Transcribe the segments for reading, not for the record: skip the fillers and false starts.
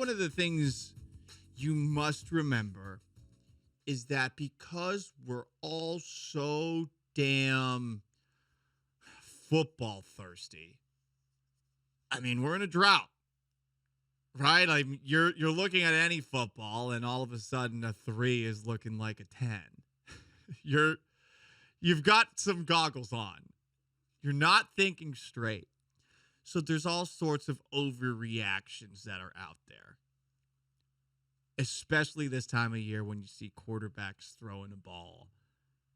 one of the things you must remember is that because we're all so damn football thirsty, I mean, we're in a drought, right? Like you're looking at any football, and all of a sudden a 3 is looking like a 10. You've got some goggles on. You're not thinking straight. So there's all sorts of overreactions that are out there, especially this time of year when you see quarterbacks throwing a ball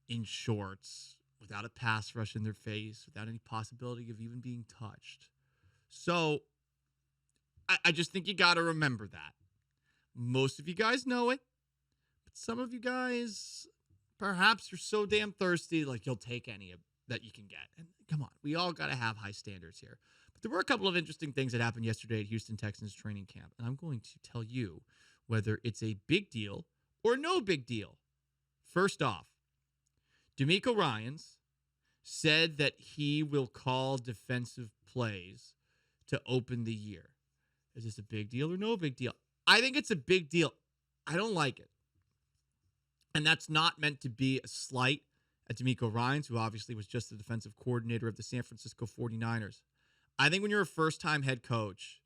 in shorts without a pass rush in their face, without any possibility of even being touched. So I just think you got to remember that. Most of you guys know it, but some of you guys, perhaps you're so damn thirsty, like you'll take any of that you can get. And come on, we all got to have high standards here. But there were a couple of interesting things that happened yesterday at Houston Texans training camp, and I'm going to tell you whether it's a big deal or no big deal. First off, DeMeco Ryans said that he will call defensive plays to open the year. Is this a big deal or no big deal? I think it's a big deal. I don't like it. And that's not meant to be a slight at DeMeco Ryans, who obviously was just the defensive coordinator of the San Francisco 49ers. I think when you're a first-time head coach,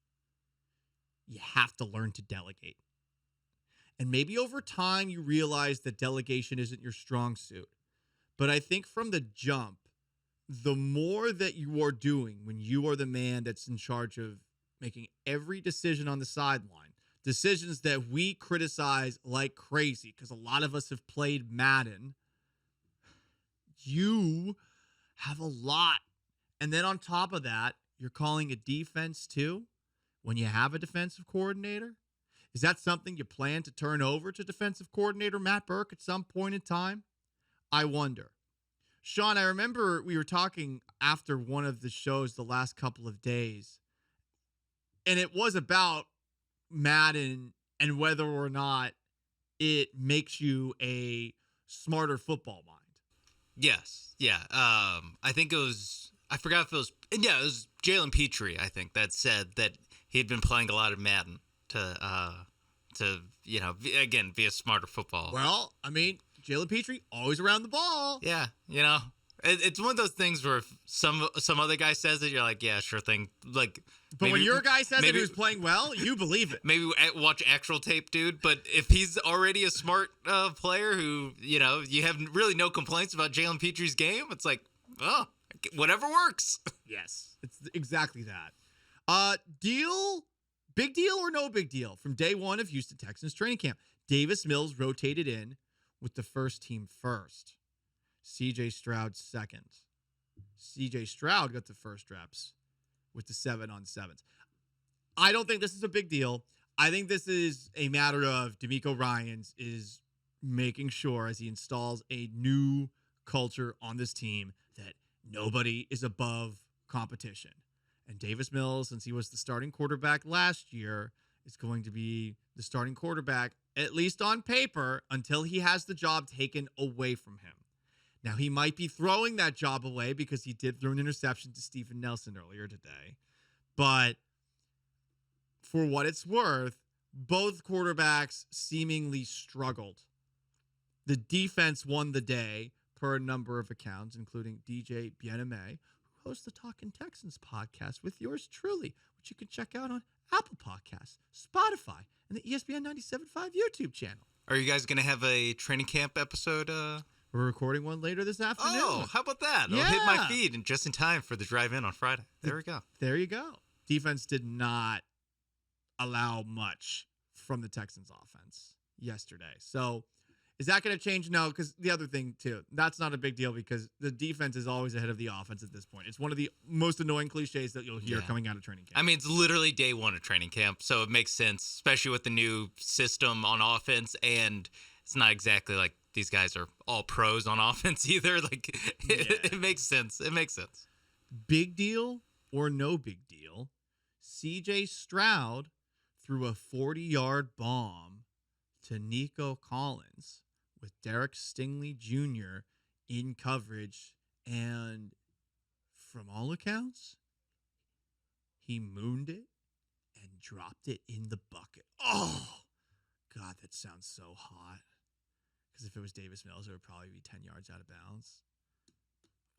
you have to learn to delegate. And maybe over time you realize that delegation isn't your strong suit. But I think from the jump, the more that you are doing when you are the man that's in charge of making every decision on the sideline, decisions that we criticize like crazy because a lot of us have played Madden, you have a lot. And then on top of that, you're calling a defense too when you have a defensive coordinator. Is that something you plan to turn over to defensive coordinator Matt Burke at some point in time? I wonder. Sean, I remember we were talking after one of the shows the last couple of days, and it was about Madden and whether or not it makes you a smarter football mind. Yes. Yeah. I think it was, I forgot if it was Jalen Petrie, I think, that said that he'd been playing a lot of Madden to again, be a smarter football. Well, I mean, Jalen Petrie, always around the ball. Yeah. It's one of those things where if some other guy says it, you're like, yeah, sure thing. Like, but when your guy says it who's playing well, you believe it. Maybe watch actual tape, dude. But if he's already a smart player who, you have really no complaints about Jalen Petrie's game, it's like, oh, whatever works. Yes, it's exactly that. Big deal or no big deal? From day one of Houston Texans training camp, Davis Mills rotated in with the first team first. C.J. Stroud second. C.J. Stroud got the first reps with the 7-on-7s. I don't think this is a big deal. I think this is a matter of DeMeco Ryans is making sure as he installs a new culture on this team that nobody is above competition. And Davis Mills, since he was the starting quarterback last year, is going to be the starting quarterback, at least on paper, until he has the job taken away from him. Now, he might be throwing that job away because he did throw an interception to Steven Nelson earlier today. But for what it's worth, both quarterbacks seemingly struggled. The defense won the day per a number of accounts, including DJ Bieneme, who hosts the Talkin' Texans podcast with yours truly, which you can check out on Apple Podcasts, Spotify, and the ESPN 97.5 YouTube channel. Are you guys going to have a training camp episode? We're recording one later this afternoon. Oh, how about that? It'll hit my feed and just in time for the drive-in on Friday. There we go. There you go. Defense did not allow much from the Texans offense yesterday. So is that going to change? No, because the other thing, too, that's not a big deal because the defense is always ahead of the offense at this point. It's one of the most annoying cliches that you'll hear coming out of training camp. I mean, it's literally day one of training camp, so it makes sense, especially with the new system on offense, and it's not exactly like these guys are all pros on offense either. Like, it makes sense. It makes sense. Big deal or no big deal, C.J. Stroud threw a 40-yard bomb to Nico Collins with Derek Stingley Jr. in coverage, and from all accounts, he mooned it and dropped it in the bucket Oh, God, that sounds so hot. Because if it was Davis Mills, it would probably be 10 yards out of bounds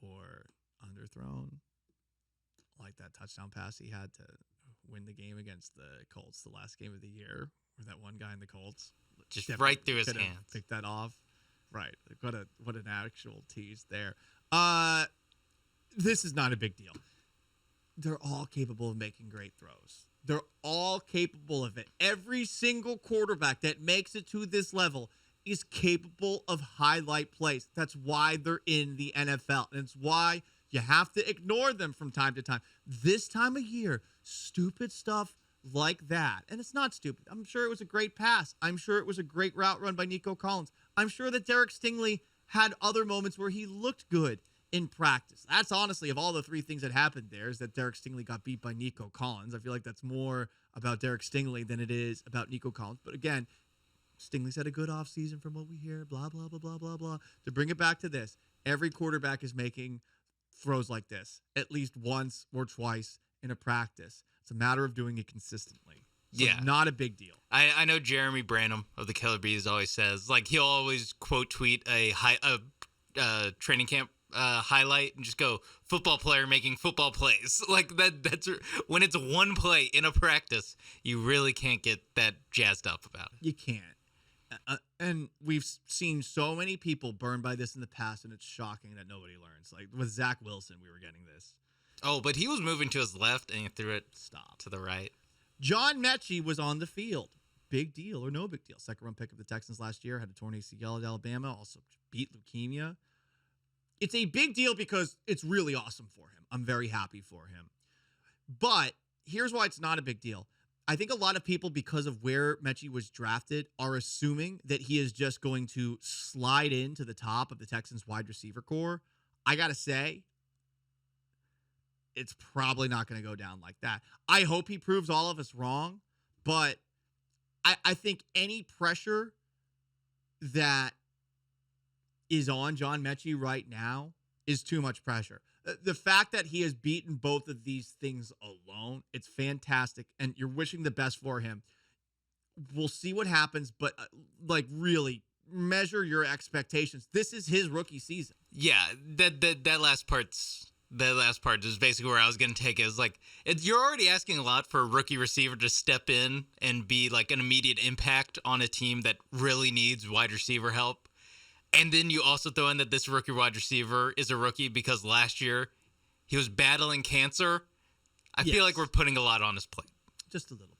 or underthrown. Like that touchdown pass he had to win the game against the Colts the last game of the year, where that one guy in the Colts just right through his hands picked that off. Right. What an actual tease there. This is not a big deal. They're all capable of making great throws. They're all capable of it. Every single quarterback that makes it to this level is capable of highlight plays. That's why they're in the NFL. And it's why you have to ignore them from time to time. This time of year, stupid stuff like that. And it's not stupid. I'm sure it was a great pass. I'm sure it was a great route run by Nico Collins. I'm sure that Derek Stingley had other moments where he looked good in practice. That's honestly, of all the three things that happened there, is that Derek Stingley got beat by Nico Collins. I feel like that's more about Derek Stingley than it is about Nico Collins. But again, Stingley's had a good offseason from what we hear, blah, blah, blah, blah, blah, blah. To bring it back to this, every quarterback is making throws like this at least once or twice in a practice. It's a matter of doing it consistently. So yeah. Not a big deal. I know Jeremy Branham of the Killer Bees always says, like, he'll always quote tweet a training camp highlight and just go, football player making football plays. Like that's when it's one play in a practice, you really can't get that jazzed up about it. You can't. And we've seen so many people burned by this in the past, and it's shocking that nobody learns. Like with Zach Wilson, we were getting this. Oh, but he was moving to his left, and he threw it to the right. John Mechie was on the field. Big deal or no big deal? Second-round pick of the Texans last year. Had a torn ACL at Alabama. Also beat leukemia. It's a big deal because it's really awesome for him. I'm very happy for him. But here's why it's not a big deal. I think a lot of people, because of where Mechie was drafted, are assuming that he is just going to slide into the top of the Texans wide receiver core. I got to say, it's probably not going to go down like that. I hope he proves all of us wrong, but I think any pressure that is on John Mechie right now is too much pressure. The fact that he has beaten both of these things alone, it's fantastic, and you're wishing the best for him. We'll see what happens, but really measure your expectations. This is his rookie season. Yeah, that last part is basically where I was going to take it. Is like, you're already asking a lot for a rookie receiver to step in and be like an immediate impact on a team that really needs wide receiver help. And then you also throw in that this rookie wide receiver is a rookie because last year he was battling cancer. I feel like we're putting a lot on his plate. Just a little bit.